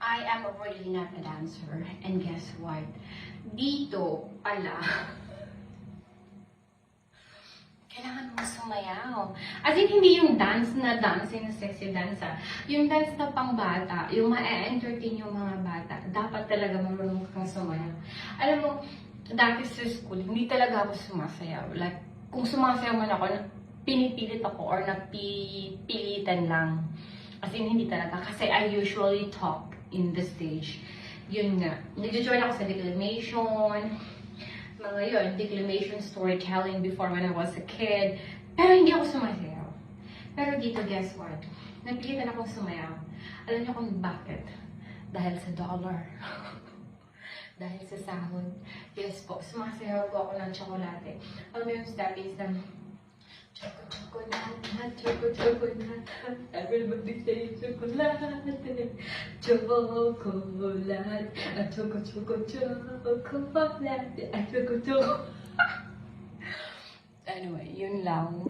I am really not a dancer. And guess what? Dito pala, kailangan mo sumayaw. As in, hindi yung dance na sexy dance Yung dance na pangbata, yung ma-entertain yung mga bata, dapat talaga marunong kang sumayaw. Alam mo, dati sa school, hindi talaga ako sumasayaw. Like, kung sumasayaw man ako, pinipilit ako or napipilitan lang. As in, hindi talaga. Kasi I usually talk in the stage. Yun nga. Nag-join ako sa declamation, mga yun, declamation, storytelling before when I was a kid. Pero hindi ako sumasayaw. Pero dito, guess what? Napilitan akong sumayaw. Alam niyo kung bakit? Dahil sa dollar. Dahil sa sahod. Yes po, sumasayaw po ako ng tsokolate. Alam mo yung stepping na chocolate, chocolate, everybody say chocolate, chocolate, chocolate. Anyway, yun lang.